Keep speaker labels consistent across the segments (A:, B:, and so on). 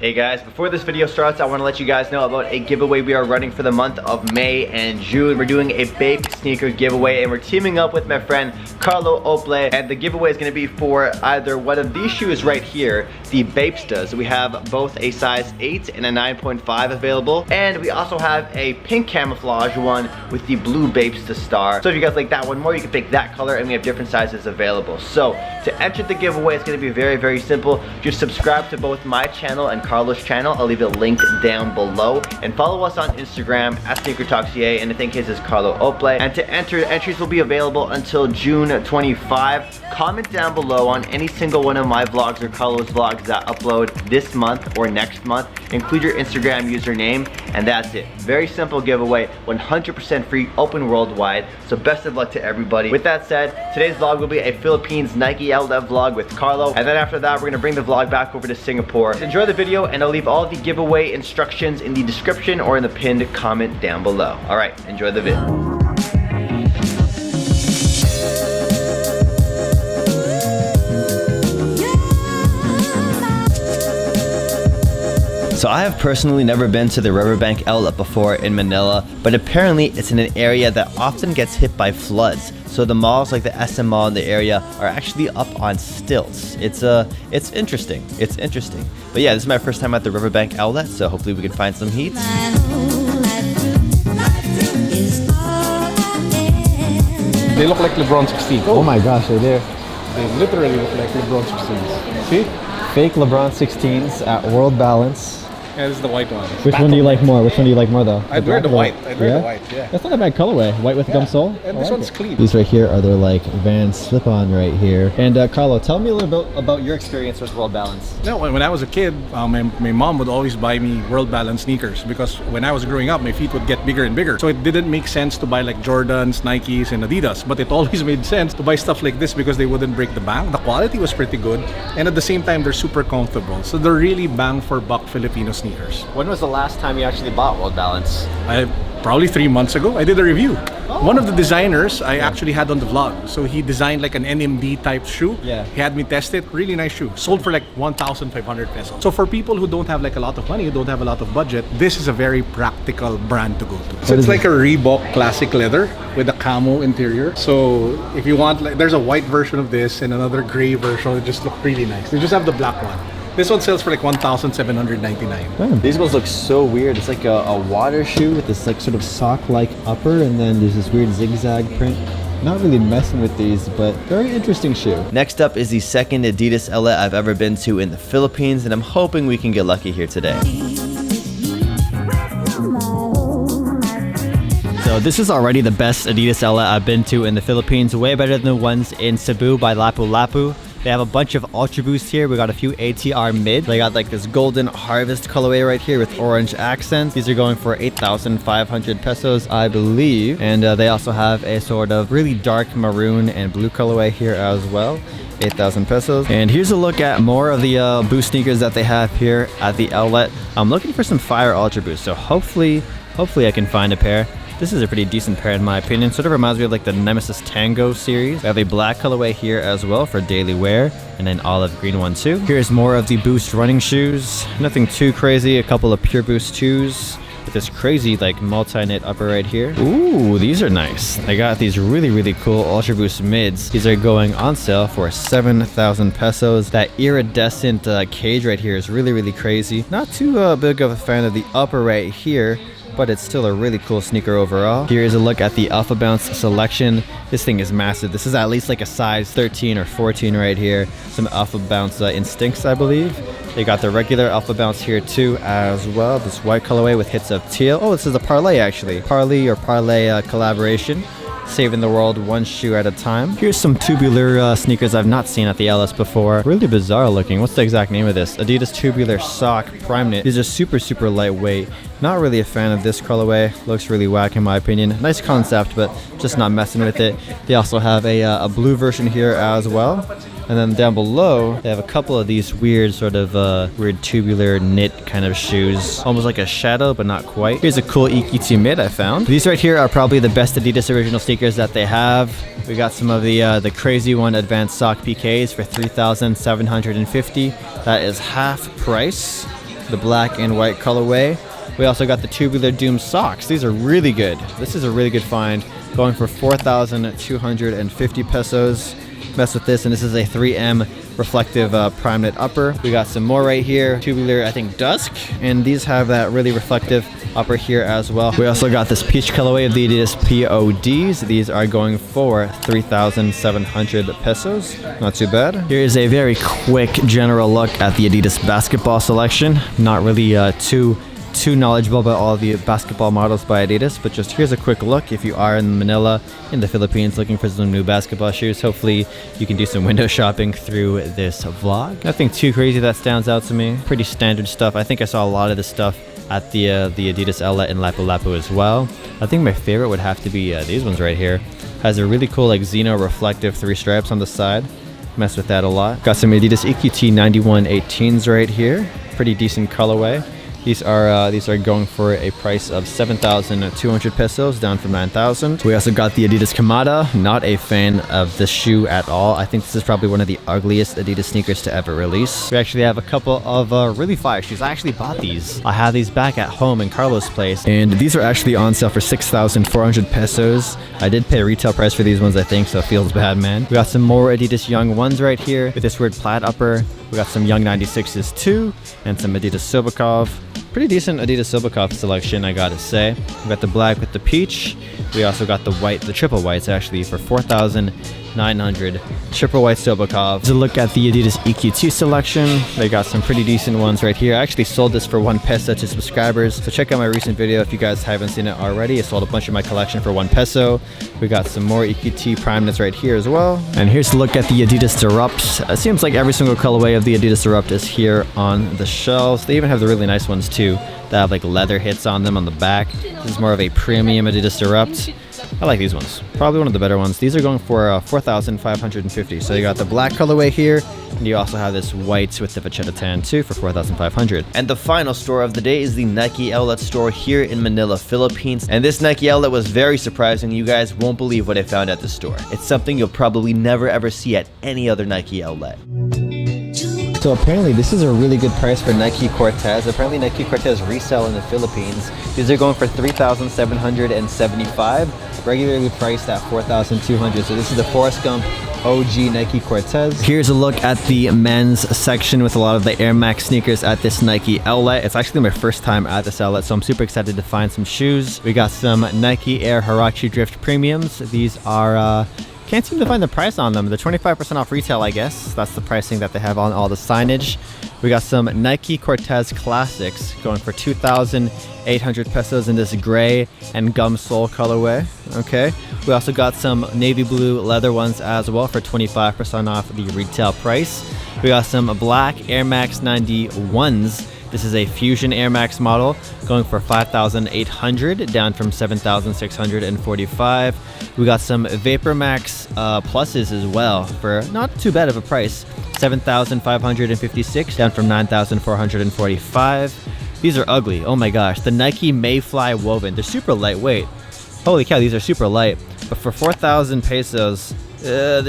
A: Hey guys, before this video starts, I want to let you guys know about a giveaway we are running for the month of May and June. We're doing a Bape sneaker giveaway and we're teaming up with my friend Carlo Ople, and the giveaway is going to be for either one of these shoes right here, the Bapestas. We have both a size 8 and a 9.5 available, and we also have a pink camouflage one with the blue Bapesta star. So if you guys like that one more, you can pick that color, and we have different sizes available. So to enter the giveaway, it's going to be very, very simple. Just subscribe to both my channel and Carlo's channel. I'll leave it linked down below, and follow us on Instagram at SneakerTalk, and I think his is Carlo Ople. And to enter, entries will be available until June 25. Comment down below on any single one of my vlogs or Carlo's vlogs that upload this month or next month. Include your Instagram username, and that's it. Very simple giveaway, 100% free, open worldwide. So best of luck to everybody. With that said, today's vlog will be a Philippines Nike outlet vlog with Carlo, and then after that, we're gonna bring the vlog back over to Singapore. Enjoy the video, and I'll leave all the giveaway instructions in the description or in the pinned comment down below. All right, enjoy the video. So I have personally never been to the Riverbank outlet before in Manila, but apparently it's in an area that often gets hit by floods. So the malls like the SM Mall in the area are actually up on stilts. It's interesting. It's interesting. But yeah, this is my first time at the Riverbank outlet, so hopefully we can find some heat.
B: They look like LeBron 16.
C: Oh my gosh, they're there.
B: They literally look like LeBron 16s. See?
C: Fake LeBron 16s at World Balance.
B: Yeah, this is the white one.
C: Which one do you like more? Which one do you like more though?
B: I'd wear the white. I'd wear the white, yeah.
C: That's not a bad colorway. White with gum sole.
B: And this one's clean.
C: These right here are their like Vans slip-on right here. And Carlo, tell me a little bit about your experience with World Balance.
B: No, when I was a kid, my mom would always buy me World Balance sneakers because when I was growing up, my feet would get bigger and bigger. So it didn't make sense to buy like Jordans, Nikes, and Adidas. But it always made sense to buy stuff like this because they wouldn't break the bank. The quality was pretty good. And at the same time, they're super comfortable. So they're really bang for buck Filipino sneakers.
C: When was the last time you actually bought World Balance?
B: Probably 3 months ago. I did a review. Oh. One of the designers I actually had on the vlog. So he designed like an NMD type shoe.
C: Yeah.
B: He had me test it. Really nice shoe. Sold for like 1,500 pesos. So for people who don't have like a lot of money, who don't have a lot of budget, this is a very practical brand to go to. So it's like a Reebok classic leather with a camo interior. So if you want, like, there's a white version of this and another gray version. It just look really nice. They just have the black one. This one sells for like 1,799.
C: Damn. These ones look so weird. It's like a water shoe with this like sort of sock-like upper, and then there's this weird zigzag print. Not really messing with these, but very interesting shoe.
A: Next up is the second Adidas outlet I've ever been to in the Philippines, and I'm hoping we can get lucky here today. So this is already the best Adidas outlet I've been to in the Philippines, way better than the ones in Cebu by Lapu-Lapu. They have a bunch of Ultra Boost here. We got a few ATR mid. They got like this golden harvest colorway right here with orange accents. These are going for 8,500 pesos, I believe. And they also have a sort of really dark maroon and blue colorway here as well. 8,000 pesos. And here's a look at more of the Boost sneakers that they have here at the outlet. I'm looking for some fire Ultra Boost, so hopefully I can find a pair. This is a pretty decent pair in my opinion. Sort of reminds me of like the Nemesis Tango series. We have a black colorway here as well for daily wear, and an olive green one too. Here's more of the Boost running shoes. Nothing too crazy. A couple of Pure Boost 2s with this crazy like multi-knit upper right here. Ooh, these are nice. I got these really cool Ultra Boost mids. These are going on sale for 7,000 pesos. That iridescent cage right here is really crazy. Not too big of a fan of the upper right here, but it's still a really cool sneaker overall. Here's a look at the Alpha Bounce selection. This thing is massive. This is at least like a size 13 or 14 right here. Some Alpha Bounce Instincts, I believe. They got the regular Alpha Bounce here too as well. This white colorway with hits of teal. Oh, this is a Parlay actually. Parlay or Parlay collaboration. Saving the world one shoe at a time. Here's some tubular sneakers I've not seen at the LS before. Really bizarre looking. What's the exact name of this? Adidas Tubular Sock Prime Knit. These are super lightweight. Not really a fan of this colorway. Looks really whack in my opinion. Nice concept, but just not messing with it. They also have a blue version here as well. And then down below, they have a couple of these weird sort of weird tubular knit kind of shoes. Almost like a shadow, but not quite. Here's a cool EQT mid I found. These right here are probably the best Adidas original sneakers that they have. We got some of the crazy one advanced sock PKs for 3,750. That is half price. the black and white colorway. We also got the Tubular Doom socks. These are really good. This is a really good find, going for 4,250 pesos. Mess with this, and this is a 3M reflective prime knit upper. We got some more right here, Tubular, I think Dusk, and these have that really reflective upper here as well. We also got this peach colorway of the Adidas PODs. These are going for 3,700 pesos. Not too bad. Here is a very quick general look at the Adidas basketball selection. Not really too knowledgeable about all the basketball models by Adidas, but just here's a quick look. If you are in Manila, in the Philippines, looking for some new basketball shoes, hopefully you can do some window shopping through this vlog. Nothing too crazy that stands out to me. Pretty standard stuff. I think I saw a lot of this stuff at the Adidas outlet in Lapu-Lapu as well. I think my favorite would have to be these ones right here. Has a really cool like Xeno reflective 3 stripes on the side. Mess with that a lot. Got some Adidas EQT 9118s right here. Pretty decent colorway. These are going for a price of 7,200 pesos, down from 9,000. We also got the Adidas Kamada. Not a fan of this shoe at all. I think this is probably one of the ugliest Adidas sneakers to ever release. We actually have a couple of really fire shoes. I actually bought these. I have these back at home in Carlo's place, and these are actually on sale for 6,400 pesos. I did pay a retail price for these ones, I think, so it feels bad, man. We got some more Adidas Young ones right here with this weird plaid upper. We got some Young 96s too, and some Adidas Sobakov. Pretty decent Adidas Sobakov selection, I gotta say. We got the black with the peach. We also got the white, the triple whites actually, for 4,900. Triple white Sobakov. Here's a look at the Adidas EQ2 selection. They got some pretty decent ones right here. I actually sold this for 1 peso to subscribers, so check out my recent video if you guys haven't seen it already. I sold a bunch of my collection for 1 peso. We got some more EQT prime knits right here as well. And here's a look at the Adidas Erupt. It seems like every single colorway of the Adidas Erupt is here on the shelves. They even have the really nice ones too, that have like leather hits on them on the back. This is more of a premium Adidas Erupt. I like these ones. Probably one of the better ones. These are going for 4,550. So you got the black colorway here, and you also have this white with the vachetta tan too for 4,500. And the final store of the day is the Nike outlet store here in Manila, Philippines. And this Nike outlet was very surprising. You guys won't believe what I found at the store. It's something you'll probably never ever see at any other Nike outlet.
C: So apparently this is a really good price for Nike Cortez. Apparently Nike Cortez resell in the Philippines. These are going for 3,775, regularly priced at 4,200. So this is the Forrest Gump OG Nike Cortez. Here's a look at the men's section with a lot of the Air Max sneakers at this Nike outlet. It's actually my first time at this outlet, so I'm super excited to find some shoes. We got some Nike Air Huarache Drift Premiums. These are can't seem to find the price on them. They're 25% off retail, I guess. That's the pricing that they have on all the signage. We got some Nike Cortez Classics going for 2,800 pesos in this gray and gum sole colorway. Okay. We also got some navy blue leather ones as well for 25% off the retail price. We got some black Air Max 91s. This is a Fusion Air Max model going for 5,800, down from 7,645. We got some Vapor Max pluses as well for not too bad of a price, 7,556, down from 9,445. These are ugly. Oh my gosh, the Nike Mayfly woven. They're super lightweight. Holy cow, these are super light. But for 4,000 pesos, we're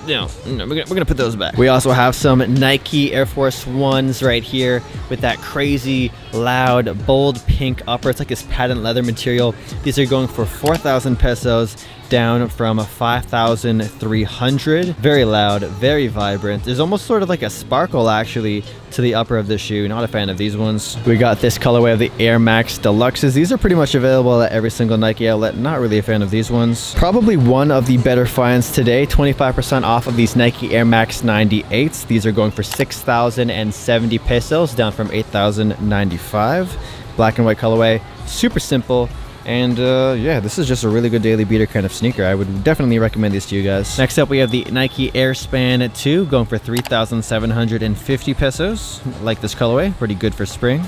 C: gonna put those back. We also have some Nike Air Force Ones right here with that crazy loud bold pink upper. It's like this patent leather material. These are going for 4,000 pesos, down from 5,300. Very loud, very vibrant. There's almost sort of like a sparkle actually to the upper of the shoe. Not a fan of these ones. We got this colorway of the Air Max Deluxes. These are pretty much available at every single Nike outlet. Not really a fan of these ones. Probably one of the better finds today. 25% off of these Nike Air Max 98s. These are going for 6,070 pesos, down from 8,095. Black and white colorway. Super simple. And yeah, this is just a really good daily beater kind of sneaker. I would definitely recommend these to you guys. Next up, we have the Nike Airspan 2 going for 3,750 pesos. I like this colorway, pretty good for spring.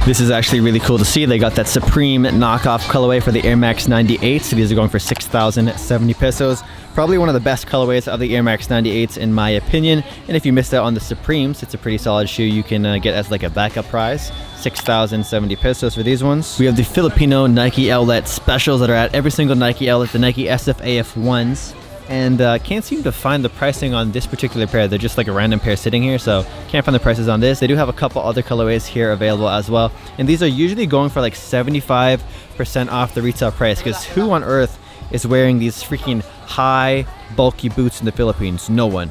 C: This is actually really cool to see. They got that Supreme knockoff colorway for the Air Max 98s. So these are going for 6,070 pesos. Probably one of the best colorways of the Air Max 98s in my opinion. And if you missed out on the Supremes, it's a pretty solid shoe you can get as like a backup prize. 6,070 pesos for these ones. We have the Filipino Nike outlet specials that are at every single Nike outlet. The Nike SFAF 1s.
A: and can't seem to find the pricing on this particular pair. They're just like a random pair sitting here, so can't find the prices on this. They do have a couple other colorways here available as well, and these are usually going for like 75% off the retail price, because who on earth is wearing these freaking high bulky boots in the Philippines? No one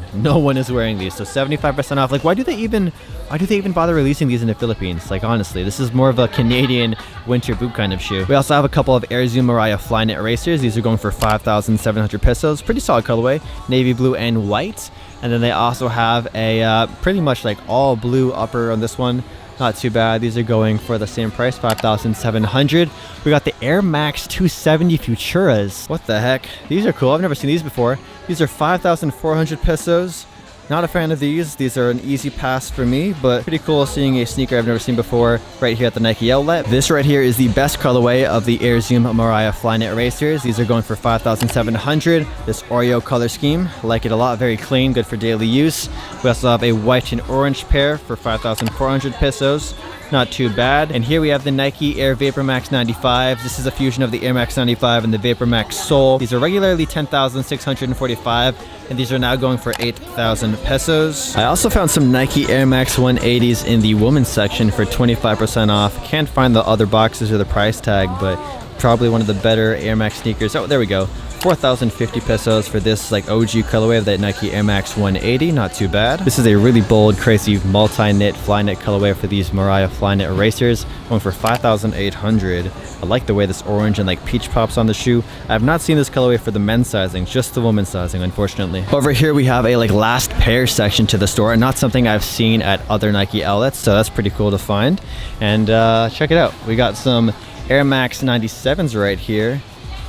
A: is wearing these. So 75% off. Like, why do they even bother releasing these in the Philippines? Like, honestly, this is more of a Canadian winter boot kind of shoe. We also have a couple of Air Zoom Mariah Flyknit racers. These are going for 5,700 pesos. Pretty solid colorway, navy blue and white. And then they also have a pretty much like all blue upper on this one. Not too bad. These are going for the same price, 5,700. We got the Air Max 270 Futuras. What the heck? These are cool. I've never seen these before. These are 5,400 pesos. Not a fan of these. These are an easy pass for me, but pretty cool seeing a sneaker I've never seen before right here at the Nike outlet. This right here is the best colorway of the Air Zoom Mariah Flyknit racers. These are going for 5,700. This Oreo color scheme, like it a lot. Very clean, good for daily use. We also have a white and orange pair for 5,400 pesos. Not too bad. And here we have the Nike Air Vapor Max 95. This is a fusion of the Air Max 95 and the Vapor Max Sole. These are regularly 10,645, and these are now going for 8,000 pesos. I also found some Nike Air Max 180s in the women's section for 25% off. Can't find the other boxes or the price tag, but probably one of the better Air Max sneakers. Oh, there we go. 4,050 pesos for this like OG colorway of that Nike Air Max 180. Not too bad. This is a really bold, crazy multi-knit Flyknit colorway for these Mariah Flyknit racers, going for 5,800. I like the way this orange and like peach pops on the shoe. I have not seen this colorway for the men's sizing, just the women's sizing, unfortunately. Over here we have a like last pair section to the store, not something I've seen at other Nike outlets, so that's pretty cool to find. And check it out. We got some Air Max 97s right here.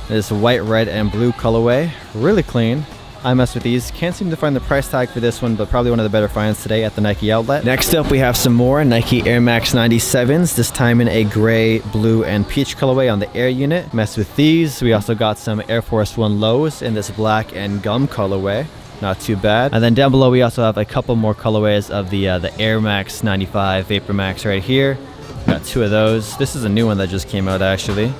A: This white, red, and blue colorway. Really clean. I mess with these. Can't seem to find the price tag for this one, but probably one of the better finds today at the Nike outlet. Next up, we have some more Nike Air Max 97s, this time in a gray, blue, and peach colorway on the Air unit. Mess with these. We also got some Air Force One lows in this black and gum colorway. Not too bad. And then down below, we also have a couple more colorways of the Air Max 95 Vapor Max right here. Got two of those. This is a new one that just came out, actually.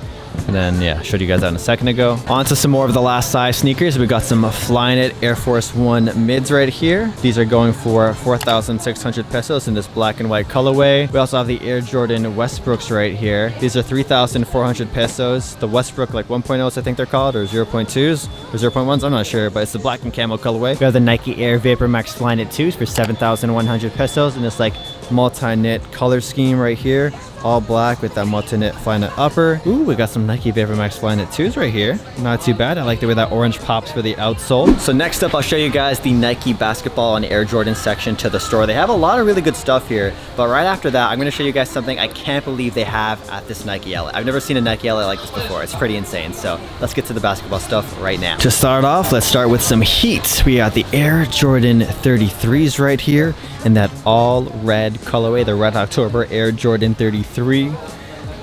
A: And then, yeah, showed you guys that in a second ago. On to some more of the last size sneakers. We got some Flyknit Air Force One mids right here. These are going for 4,600 pesos in this black and white colorway. We also have the Air Jordan Westbrooks right here. These are 3,400 pesos. The Westbrook like 1.0s, I think they're called, or 0.2s, or 0.1s, I'm not sure, but it's the black and camo colorway. We have the Nike Air Vapor Max Flyknit 2s for 7,100 pesos in this like multi-knit color scheme right here. All black with that multi-knit Flyknit upper. Ooh, we got some Nike Vapor Max Flyknit 2s right here. Not too bad. I like the way that orange pops for the outsole. So next up, I'll show you guys the Nike basketball and Air Jordan section to the store. They have a lot of really good stuff here, but right after that, I'm going to show you guys something I can't believe they have at this Nike outlet. I've never seen a Nike outlet like this before. It's pretty insane. So let's get to the basketball stuff right now. To start off, let's start with some heat. We got the Air Jordan 33s right here in that all red colorway, the Red October Air Jordan 33.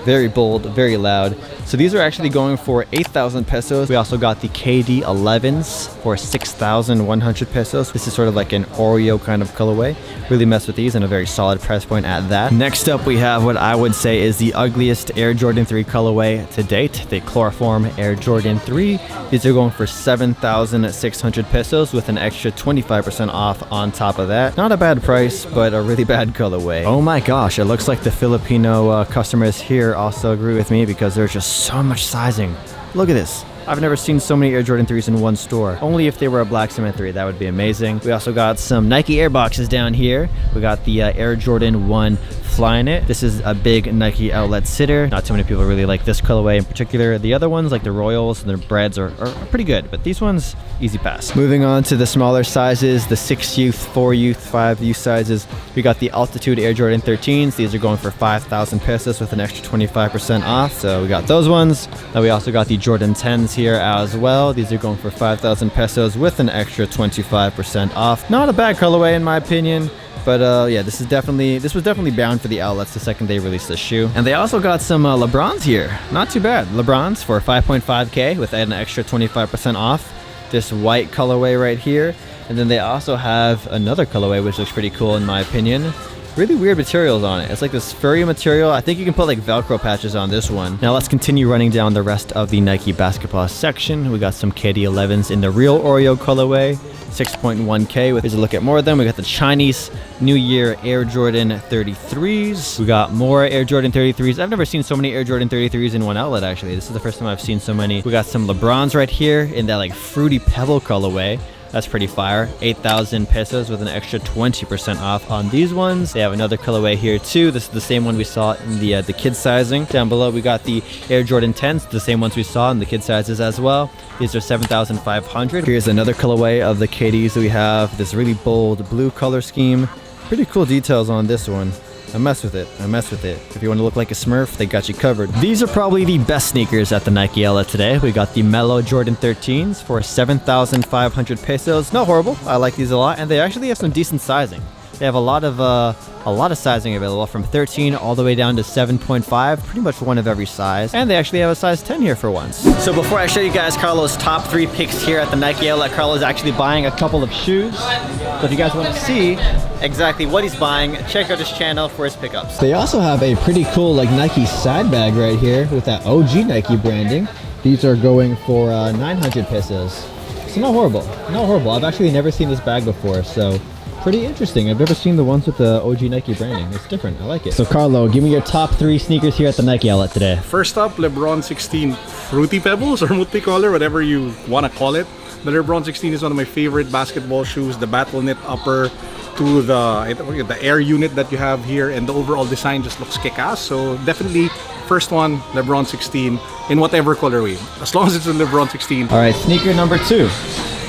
A: Very bold, very loud. So these are actually going for 8,000 pesos. We also got the KD 11s for 6,100 pesos. This is sort of like an Oreo kind of colorway. Really mess with these and a very solid price point at that. Next up, we have what I would say is the ugliest Air Jordan 3 colorway to date, the Chloroform Air Jordan 3. These are going for 7,600 pesos with an extra 25% off on top of that. Not a bad price, but a really bad colorway. Oh my gosh, it looks like the Filipino customers here also agree with me, because there's just so much sizing. Look at this. I've never seen so many Air Jordan 3s in one store. Only if they were a black cement 3, that would be amazing. We also got some Nike Air boxes down here. We got the Air Jordan 1 Flyknit. This is a big Nike outlet sitter. Not too many people really like this colorway in particular. The other ones, like the Royals and the Breads, are pretty good, but these ones, easy pass. Moving on to the smaller sizes, the 6 youth, 4 youth, 5 youth sizes. We got the Altitude Air Jordan 13s. These are going for 5,000 pesos with an extra 25% off. So we got those ones. Now we also got the Jordan 10s here as well. These are going for 5,000 pesos with an extra 25% off. Not a bad colorway in my opinion. But yeah, this was definitely bound for the outlets the second they released this shoe. And they also got some LeBrons here. Not too bad. LeBrons for 5.5K with an extra 25% off. This white colorway right here. And then they also have another colorway which looks pretty cool in my opinion. really weird materials on it. It's like this furry material. I think you can put like Velcro patches on this one. Now let's continue running down the rest of the Nike basketball section. We got some KD11s in the real Oreo colorway, 6.1K. Here's a look at more of them. We got the Chinese New Year Air Jordan 33s. We got more Air Jordan 33s. I've never seen so many Air Jordan 33s in one outlet, actually. This is the first time I've seen so many. We got some LeBrons right here in that like fruity pebble colorway. That's pretty fire. 8,000 pesos with an extra 20% off on these ones. They have another colorway here too. This is the same one we saw in the kid sizing. Down below we got the Air Jordan 10s, the same ones we saw in the kid sizes as well. These are 7,500. Here's another colorway of the KDs that we have. This really bold blue color scheme. Pretty cool details on this one. I mess with it. I mess with it. If you want to look like a Smurf, they got you covered. These are probably the best sneakers at the Nike outlet today. We got the Mellow Jordan 13s for 7,500 pesos. Not horrible. I like these a lot, and they actually have some decent sizing. They have a lot of sizing available, from 13 all the way down to 7.5, pretty much one of every size. And they actually have a size 10 here for once. So before I show you guys Carlo's top 3 picks here at the Nike outlet, Carlo's actually buying a couple of shoes. So if you guys want to see exactly what he's buying, check out his channel for his pickups. They also have a pretty cool like Nike side bag right here with that OG Nike branding. These are going for 900 pesos. So not horrible, not horrible. I've actually never seen this bag before, so pretty interesting. I've never seen the ones with the OG Nike branding. It's different. I like it. So Carlo, give me your top 3 sneakers here at the Nike outlet today.
B: First up, LeBron 16 Fruity Pebbles or multicolor, whatever you want to call it. The LeBron 16 is one of my favorite basketball shoes. The battle knit upper to the air unit that you have here, and the overall design just looks kick-ass. So definitely first one, LeBron 16 in whatever colorway, as long as it's a LeBron 16.
A: All right, sneaker number 2.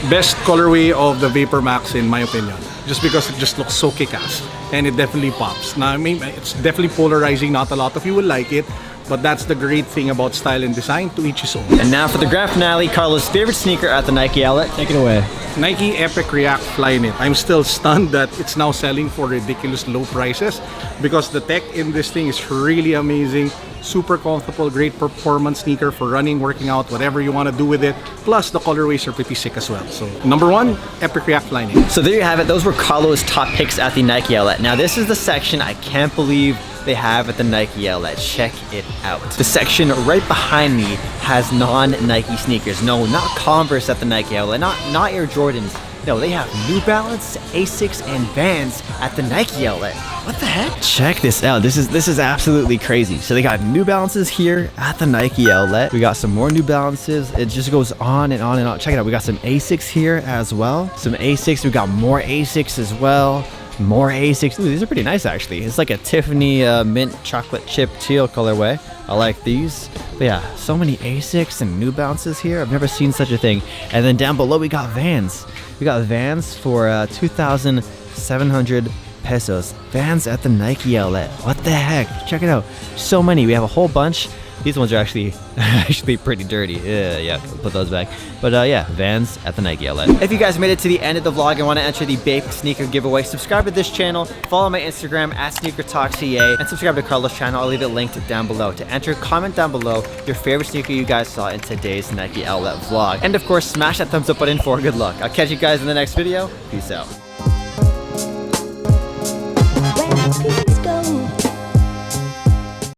B: Best colorway of the Vapor Max in my opinion, just because it just looks so kick-ass and it definitely pops. Now I mean, it's definitely polarizing. Not a lot of you will like it, but that's the great thing about style and design. To each his own.
A: And now for the grand finale, Carlo's favorite sneaker at the Nike outlet. Take it away.
B: Nike Epic React Flyknit. I'm still stunned that it's now selling for ridiculous low prices, because the tech in this thing is really amazing. Super comfortable, great performance sneaker for running, working out, whatever you want to do with it. Plus the colorways are pretty sick as well. So number 1, Epic React Flyknit.
A: So there you have it. Those were Carlo's top picks at the Nike outlet. Now this is the section I can't believe they have at the Nike outlet. Check it out. The section right behind me has non-Nike sneakers. No, not Converse at the Nike outlet, not Air Jordans. No, they have New Balance, Asics, and Vans at the Nike outlet. What the heck? Check this out. This is absolutely crazy. So they got New Balances here at the Nike outlet. We got some more New Balances. It just goes on and on and on. Check it out. We got some Asics here as well. Some Asics. We got more Asics as well. More Asics. Ooh, these are pretty nice actually. It's like a Tiffany mint chocolate chip teal colorway. I like these. But yeah, so many Asics and New Balances here. I've never seen such a thing. And then down below we got Vans. We got Vans for 2,700 pesos. Vans at the Nike outlet. What the heck? Check it out. So many. We have a whole bunch. These ones are actually pretty dirty. Yeah, we'll put those back. But yeah, Vans at the Nike outlet. If you guys made it to the end of the vlog and want to enter the Bape sneaker giveaway, subscribe to this channel, follow my Instagram at SneakerTalkCA, and subscribe to Carlo's channel. I'll leave it linked down below. To enter, comment down below your favorite sneaker you guys saw in today's Nike outlet vlog. And of course, smash that thumbs up button for good luck. I'll catch you guys in the next video. Peace out.
D: Where the peace go?